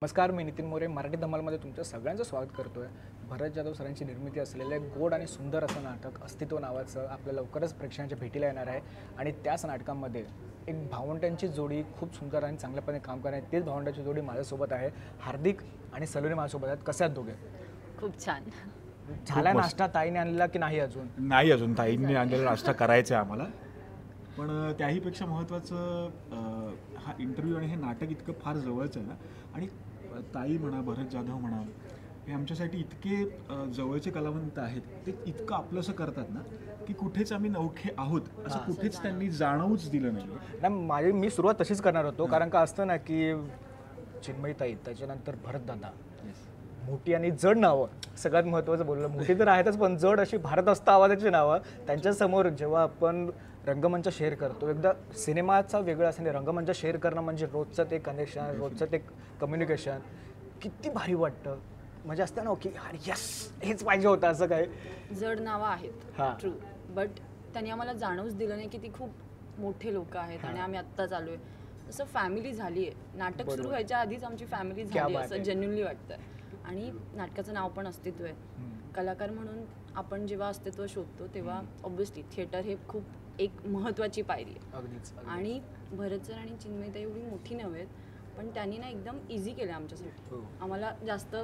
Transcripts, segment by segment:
नमस्कार, मी नितीन मोरे मराठी धमालमध्ये तुमचं सगळ्यांचं स्वागत करतोय। भरत जाधव सरांची निर्मिती असलेले गोड आणि सुंदर असं नाटक अस्तित्व नावाचं आपल्या लवकरच प्रेक्षकांच्या भेटीला येणार आहे आणि त्याच नाटकामध्ये एक भावंडांची जोडी खूप सुंदर आणि चांगल्यापणे काम करणार आहे। तेच भावंडांची जोडी माझ्यासोबत आहे। हार्दिक आणि सलोनी माझ्यासोबत आहेत। कसे आहात दोघे? खूप छान। झाला नाश्ता ताईने आणला की नाही अजून? नाही, अजून ताईंनी आणलेला नाश्ता करायचा आहे आम्हाला। पण त्याहीपेक्षा महत्त्वाचं हा इंटरव्ह्यू आणि हे नाटक इतकं फार जवळचं आहे ना, आणि ताई म्हणा, भरत जाधव म्हणा, हे आमच्यासाठी इतके जवळचे कलावंत आहेत। ते इतकं आपलंसं करतात ना की कुठेच आम्ही नवखे आहोत असं कुठेच त्यांनी जाणवूच दिलं नाही। मी सुरुवात तशीच करणार होतो, कारण का असतं ना की चिन्मयी ताई, त्याच्यानंतर भरत दादा, मोठी आणि जड नावं, सगळ्यात महत्त्वाचं बोललं, मोठी तर आहेतच पण जड अशी भारत असता आवाजाची नावं त्यांच्यासमोर जेव्हा आपण रंगमंच शेअर करतो, एकदा सिनेमाचा वेगळा असणे रंगमंच शेअर करणं म्हणजे रोजचं ते कनेक्शन, रोजचं ते कम्युनिकेशन किती भारी वाटतं। म्हणजे असतं ना की अरे यस, हेच पाहिजे होतं असं काय। जड नावं आहेत ट्रू, बट त्यांनी आम्हाला जाणवूच दिलं नाही की ती खूप मोठे लोक आहेत आणि आम्ही आत्ताच आलोय। असं फॅमिली झाली आहे, नाटक सुरू व्हायच्या आधीच आमची फॅमिली झाली असं जेन्युइनली वाटतं। आणि नाटकाचं नाव पण अस्तित्व आहे। कलाकार म्हणून आपण जेव्हा अस्तित्व शोधतो तेव्हा ऑब्व्हियसली थिएटर हे खूप एक महत्त्वाची पायरी आहे। आणि भरत सर आणि चिन्मयताई एवढी मोठी नव्हेत, पण त्यांनी ना एकदम इझी केलं आमच्यासाठी। आम्हाला जास्त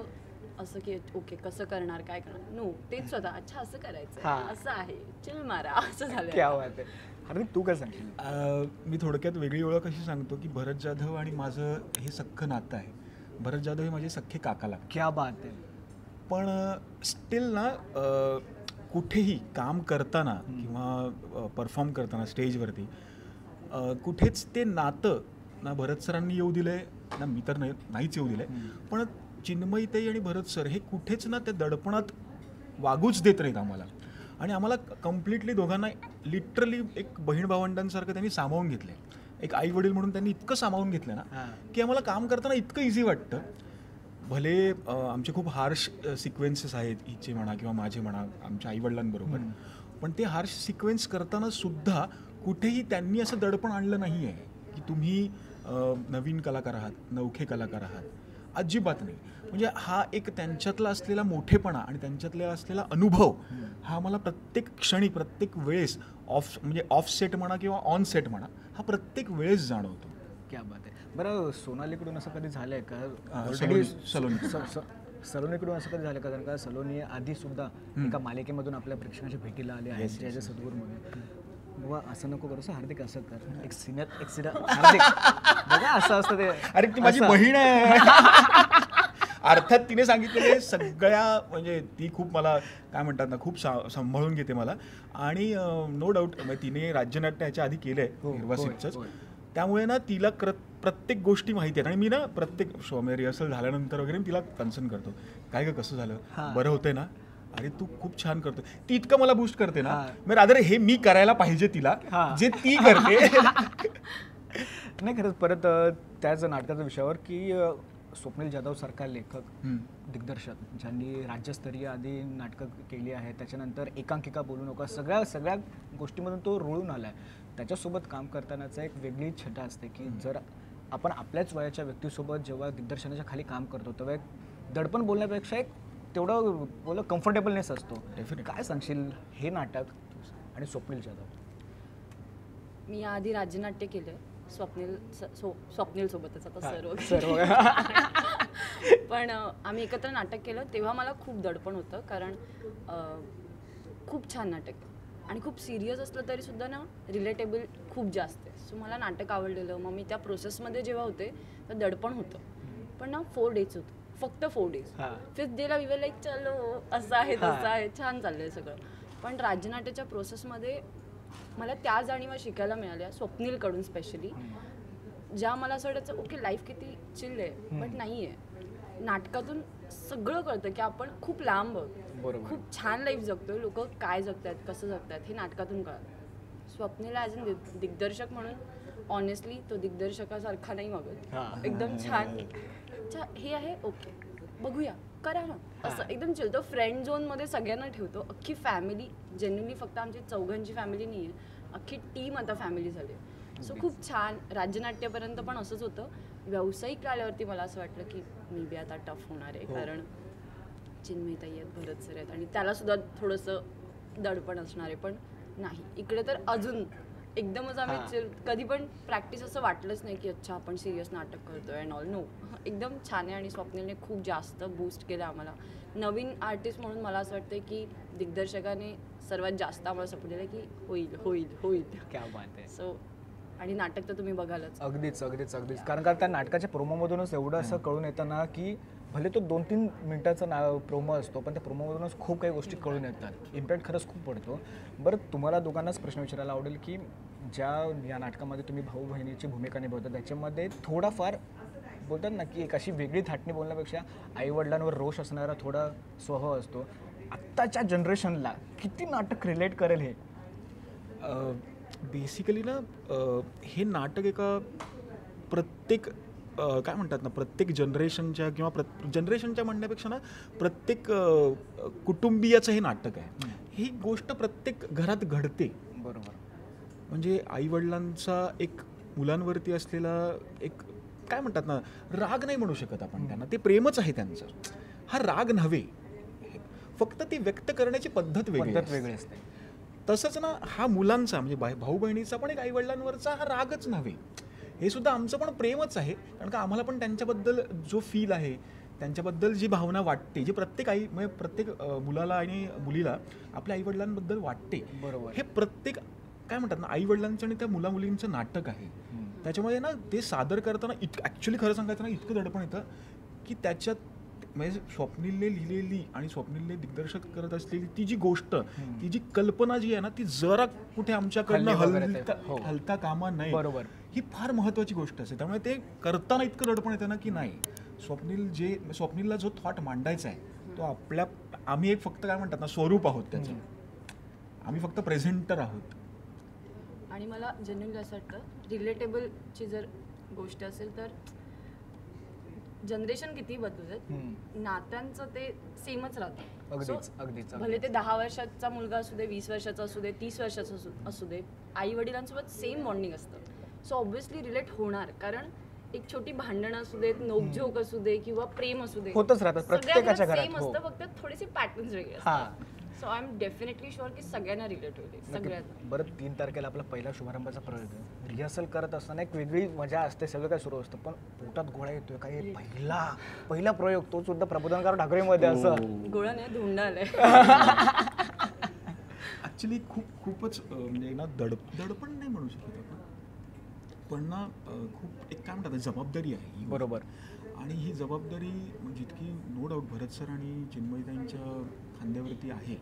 असं की ओके कसं करणार, काय करणार, नो, तेच स्वतः अच्छा असं करायचं, असं आहे, चिल मारा, असं झालं। क्या बात आहे। अरे तू काय सांगशील? मी थोडक्यात वेगळी ओळख अशी सांगतो की भरत जाधव आणि माझं हे सख्खं नातं आहे। भरत जाधव हे माझे सख्खे काका लागतात। क्या बात आहे। पण स्टील ना कुठेही काम करताना किंवा परफॉर्म करताना स्टेजवरती कुठेच ते नातं ना भरत सरांनी येऊ दिलं आहे ना मी तर नाहीच येऊ दिलं आहे, पण चिन्मयीताई आणि भरत सर हे कुठेच ना त्या दडपणात वागूच देत नाहीत आम्हाला। आणि आम्हाला कम्प्लिटली दोघांना लिटरली एक बहीण भावंडांसारखं त्यांनी सामावून घेतलं आहे। एक आई वडील म्हणून त्यांनी इतकं सामावून घेतलं ना की आम्हाला काम करताना इतकं इझी वाटतं। भले आमचे खूप हार्श सिक्वेन्सेस आहेत, हिचे म्हणा किंवा माझे म्हणा, आमच्या आईवडिलांबरोबर, पण ते हार्श सिक्वेन्स करताना सुद्धा कुठेही त्यांनी असं दडपण आणलं नाही आहे की तुम्ही नवीन कलाकार आहात, नवखे कलाकार आहात, अजिबात नाही। म्हणजे हा एक त्यांच्यातला असलेला मोठेपणा आणि त्यांच्यातला असलेला अनुभव हा मला प्रत्येक क्षणी, प्रत्येक वेळेस ऑफ सेट म्हणा किंवा ऑन सेट म्हणा, हा प्रत्येक वेळेस जाणवतो। क्या बात आहे। बरं, सोनालीकडून असं कधी झालंय का? सलोनीकडून असं कधी झालं का? कारण का सलोनी आधी सुद्धा एका मालिकेमधून आपल्या प्रेक्षकांच्या भेटीला आले आहेत, त्याच्या सद्गुरूमधून। बाबा असं नको करू, हार्दिक असं कर, एक सिनियर हार्दिक बघा असं असतं ते। अरे ती माझी बहीण आहे। अर्थात तिने सांगितलेले सगळ्या, म्हणजे ती खूप मला काय म्हणतात ना, खूप सांभाळून घेते मला। आणि नो डाऊट तिने राज्यनाट्य याच्या आधी केलं आहे निर्वासितच, त्यामुळे ना तिला प्रत्येक गोष्टी माहिती आहेत। आणि मी ना प्रत्येक शो म्हणजे रिहर्सल झाल्यानंतर वगैरे तिला कन्सर्न करतो, काय ग कसं झालं, बरं होतंय ना, अरे तू खूप छान करतो। ती इतकं मला बूस्ट करते ना, मग रादर हे मी करायला पाहिजे तिला, जे ती करते। नाही खरंच, परत त्याच नाटकाच्या विषयावर की स्वप्नील जाधव सारखा लेखक, दिग्दर्शक, ज्यांनी राज्यस्तरीय आधी नाटकं केली आहे, त्याच्यानंतर एकांकिका बोलू नका, सगळ्या गोष्टीमधून तो रुळून आला आहे। त्याच्यासोबत काम करतानाचा एक वेगळी छटा असते की जर आपण आपल्याच वयाच्या व्यक्तीसोबत जेव्हा दिग्दर्शनाच्या खाली काम करतो तेव्हा एक दडपण बोलण्यापेक्षा एक तेवढं कम्फर्टेबलनेस असतो। काय सांगशील हे नाटक आणि स्वप्नील जाधव? मी आधी राज्यनाट्य केलं स्वप्नील सोबतच, आता सर्व पण आम्ही एकत्र नाटक केलं तेव्हा मला खूप दडपण होतं, कारण खूप छान नाटक आणि खूप सिरियस असलं तरी सुद्धा ना रिलेटेबल खूप जास्त आहे। सो मला नाटक आवडलेलं, मग मी त्या प्रोसेसमध्ये जेव्हा होते तर दडपण होतं, पण ना 4 डेज होतं, फक्त 4 डेज। 5th डेला वी वर लाईक चलो असं आहे तसं आहे, छान चाललंय सगळं। पण राज्यनाट्याच्या प्रोसेसमध्ये मला त्या जाणीवा शिकायला मिळाल्या स्वप्नीलकडून स्पेशली, ज्या मला असं वाटायचं ओके लाईफ किती चिल आहे, बट नाही आहे। नाटकातून सगळं कळतं की आपण खूप लांब, खूप छान लाईफ जगतोय, लोक काय जगतायत, कसं जगतायत हे नाटकातून कळतं। स्वप्नील ॲज अ दिग्दर्शक म्हणून ऑनेस्टली तो दिग्दर्शकासारखा नाही वागत, एकदम छान, अच्छा हे आहे ओके बघूया करा ना, असं एकदम चिल। तो फ्रेंड झोनमध्ये सगळ्यांना ठेवतो, अख्खी फॅमिली, जेन्युइनली फक्त आमची चौघांची फॅमिली नाही आहे, अख्खी टीम आता फॅमिली झाली। सो खूप छान। राज्यनाट्यापर्यंत पण असंच होतं, व्यावसायिक आल्यावरती मला असं वाटलं की मे बी आता टफ होणार आहे, कारण चिन्मयताई आहेत, भरत सर आहेत आणि त्याला सुद्धा थोडंसं दडपण असणार आहे. पण नाही, इकडे तर अजून एकदमच आम्ही कधी पण प्रॅक्टिस असं वाटलंच नाही की अच्छा आपण सिरियस नाटक करतोय अँड ऑल. नो, एकदम छान आहे आणि स्वप्नीलने खूप जास्त बूस्ट केलं आम्हाला. नवीन आर्टिस्ट म्हणून मला असं वाटतं की दिग्दर्शकाने सर्वात जास्त आम्हाला सपोर्ट दिला की होईल होईल होईल. क्या बात आहे. सो आणि नाटक तर तुम्ही बघालच. अगदीच अगदीच अगदीच, कारण का त्या नाटकाच्या प्रोमोमधूनच एवढं असं कळून येतं ना की भले तो 2-3 मिनिटाचा प्रोमो असतो, पण त्या प्रोमोमधूनच खूप काही गोष्टी कळून येतात. इम्पॅक्ट खरंच खूप पडतो. बरं, तुम्हाला दोघांनाच प्रश्न विचारायला आवडेल की ज्या या नाटकामध्ये तुम्ही भाऊ बहिणीची भूमिका निभावता त्याच्यामध्ये थोडाफार बोलतात ना की एक अशी वेगळी थाटणी बोलण्यापेक्षा आईवडिलांवर रोष असणारा थोडा स्वभाव असतो. आत्ताच्या जनरेशनला किती नाटक रिलेट करेल हे? बेसिकली ना हे नाटक एका प्रत्येक काय म्हणतात ना, प्रत्येक जनरेशनच्या किंवा जनरेशनच्या म्हणण्यापेक्षा ना प्रत्येक कुटुंबियाचं हे नाटक आहे. ही गोष्ट प्रत्येक घरात घडते. बरोबर. म्हणजे आईवडिलांचा एक मुलांवरती असलेला एक काय म्हणतात ना, राग नाही म्हणू शकत आपण त्यांना, ते प्रेमच आहे त्यांचं. हा राग नव्हे, फक्त ती व्यक्त करण्याची पद्धत वेगळी असते. तसंच ना हा मुलांचा म्हणजे भाऊ बहिणीचा पण एक आईवडिलांवरचा हा रागच नव्हे, हे सुद्धा आमचं पण प्रेमच आहे. कारण का आम्हाला पण त्यांच्याबद्दल जो फील आहे, त्यांच्याबद्दल जी भावना वाटते, जी प्रत्येक आई म्हणजे प्रत्येक मुलाला आणि मुलीला आपल्या आईवडिलांबद्दल वाटते. बरोबर. हे प्रत्येक काय म्हणतात ना आईवडिलांचं आणि त्या मुलामुलींचं नाटक आहे. त्याच्यामध्ये ना ते सादर करताना ॲक्च्युली खरं सांगायचं ना इतकं दडपण येतं की त्याच्यात म्हणजे स्वप्नीलने लिहिलेली आणि स्वप्नीलने दिग्दर्शक करत असलेली ती जी गोष्ट, ती जी कल्पना जी आहे ना, ती जरा कुठे आमच्याकडनं हलता कामा नये. बरोबर. ही फार महत्त्वाची गोष्ट असते. त्यामुळे ते करताना इतकं दडपण येतं ना की नाही, स्वप्नीलला जो थॉट मांडायचा आहे तो आम्ही एक फक्त काय म्हणतात ना स्वरूप आहोत त्याचं, आम्ही फक्त प्रेझेंटर आहोत. आणि मला जनरली असं वाटतं रिलेटेबलची जर गोष्ट असेल तर जनरेशन किती बदलू देत, नात्यांचं ते सेमच राहतं. अगदीच अगदीच. भले ते 10 वर्षाचा मुलगा असू दे, 20 वर्षाचा असू दे, 30 वर्षाचा असू दे, आई वडिलांसोबत सेम बॉन्डिंग असतं. सो ऑब्व्हियसली रिलेट होणार, कारण एक छोटी भांडण असू देत, नोकझोक असू दे किंवा प्रेम असू दे, होतच राहतात प्रत्येकाच्या घरात. सेम असतं, फक्त थोडेसे पॅटर्न्स वेगळे असतात. So I am definitely sure की सगळ्यांना रिलेट होईल, सगळ्यांना. बरं, 3 तारखेला आपला पहिला शुभारंभाचा प्रयोग आहे. रिहर्सल करत असताना एक वेगळी मजा असते, सगळं काय सुरू असतं, पण पोटात गोळा येतोय काय, पहिला प्रयोग, तो सुद्धा प्रबोधनकार ठाकरेमध्ये. असं गोळा नाही, धुंडा आलाय. ॲक्च्युली खूपच म्हणजे ना दडपण नाही म्हणू शकत आपण, पण ना खूप एक काय म्हणतात जबाबदारी आहे ही. बरोबर. आणि ही जबाबदारी जितकी नो डाऊट भरत सर आणि चिन्मयताईंच्या खांद्यावरती आहे,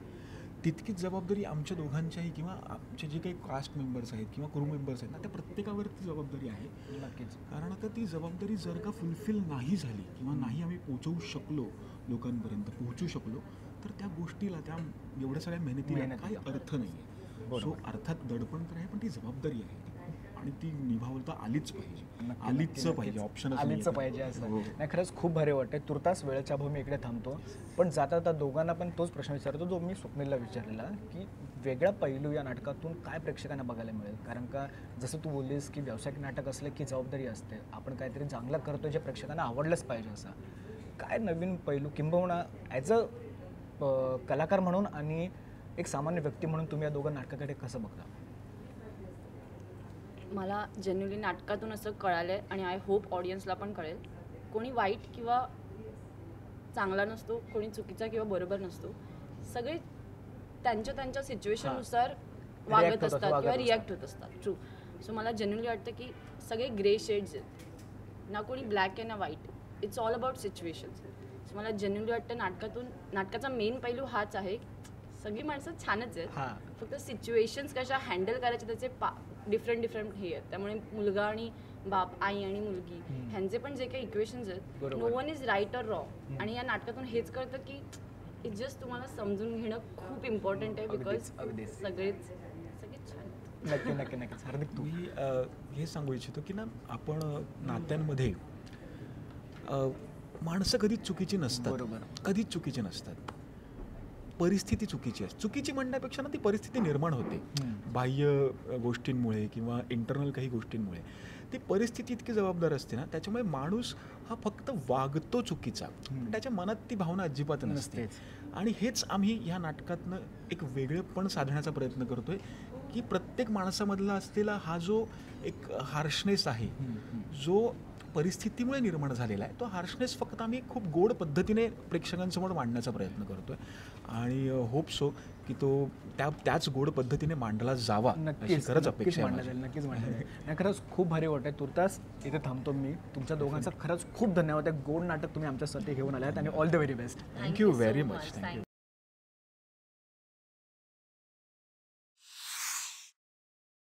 तितकीच जबाबदारी आमच्या दोघांच्याही किंवा आमचे जे काही कास्ट मेंबर्स आहेत किंवा क्रू मेंबर्स आहेत ना, त्या प्रत्येकावरती जबाबदारी आहे. नक्कीच. कारण आता ती जबाबदारी जर का फुलफिल नाही झाली किंवा नाही आम्ही पोचवू शकलो, लोकांपर्यंत पोहोचू शकलो, तर त्या गोष्टीला, त्या एवढ्या सगळ्या मेहनतीला काही अर्थ नाही आहे. सो अर्थात दडपण तर आहे, पण ती जबाबदारी आहे आणि ती निभावता आलीच पाहिजे. ऑप्शन आलीच पाहिजे असं नाही. खरंच खूप भारी वाटते. तुर्तास वेळेच्या अभावी मी इकडे थांबतो, पण जाता दोघांना पण तोच प्रश्न विचारतो जो मी स्वप्नीलला विचारलेला, की वेगळा पैलू या नाटकातून काय प्रेक्षकांना बघायला मिळेल. कारण का जसं तू बोललीस की व्यावसायिक नाटक असलं की जबाबदारी असते, आपण काहीतरी चांगलं करतो जे प्रेक्षकांना आवडलंच पाहिजे. असं काय नवीन पैलू किंबहुना ॲज अ कलाकार म्हणून आणि एक सामान्य व्यक्ती म्हणून तुम्ही या दोघं नाटकाकडे कसं बघता? मला जेन्युअली नाटकातून असं कळालं आहे आणि आय होप ऑडियन्सला पण कळेल, कोणी वाईट किंवा चांगला नसतो, कोणी चुकीचा किंवा बरोबर नसतो. सगळे त्यांच्या सिच्युएशननुसार वागत असतात किंवा रिॲक्ट होत असतात. ट्रू. सो मला जेन्युअली वाटतं की सगळे ग्रे शेड्स आहेत, ना कोणी ब्लॅक आहे ना white. It's all about situations. So मला जेन्युअली वाटतं नाटकाचा मेन पैलू हाच आहे. सगळी माणसं छानच आहेत, फक्त सिच्युएशन्स कशा हँडल करायचे त्याचे डिफरंट हे आहेत. त्यामुळे मुलगा आणि बाप, आई आणि मुलगी ह्यांचे पण जे काही इक्वेशन्स आहेत, no one is right or wrong. आणि या नाटकातून हेच कळतं की इट जस्ट तुम्हाला समजून घेणं खूप इम्पॉर्टंट आहे, बिकॉज सगळेच छान. नक्कीच. हार्दिक, मी हे सांगू इच्छितो की ना, आपण नात्यांमध्ये माणसं कधीच चुकीची नसतात. बरोबर. कधीच चुकीची नसतात. परिस्थिती चुकीची आहे. चुकीची म्हणण्यापेक्षा ना ती परिस्थिती निर्माण होते बाह्य गोष्टींमुळे किंवा इंटरनल काही गोष्टींमुळे. ती परिस्थिती इतकी जबाबदार असते ना, त्याच्यामुळे माणूस हा फक्त वागतो चुकीचा, त्याच्या मनात ती भावना अजिबात नसते. आणि हेच आम्ही ह्या नाटकातनं एक वेगळेपण साधण्याचा प्रयत्न करतोय की प्रत्येक माणसामधला असलेला हा जो एक हार्शनेस आहे, जो परिस्थितीमुळे निर्माण झालेला आहे, तो हार्शनेस फक्त आम्ही खूप गोड पद्धतीने प्रेक्षकांसमोर मांडण्याचा प्रयत्न करतोय. आणि होप सो की तो त्याच गोड पद्धतीने मांडला जावा, अशी खरंच अपेक्षा आहे माझी. नक्कीच मांडला जाईल. नाही, खरंच खूप भारी वाटतंय. तुर्तास इथे थांबतो मी. तुमच्या दोघांचा खरंच खूप धन्यवाद. गोड नाटक तुम्ही आमच्यासाठी घेऊन आलात आणि all the very best. Thank you very much. Thank you.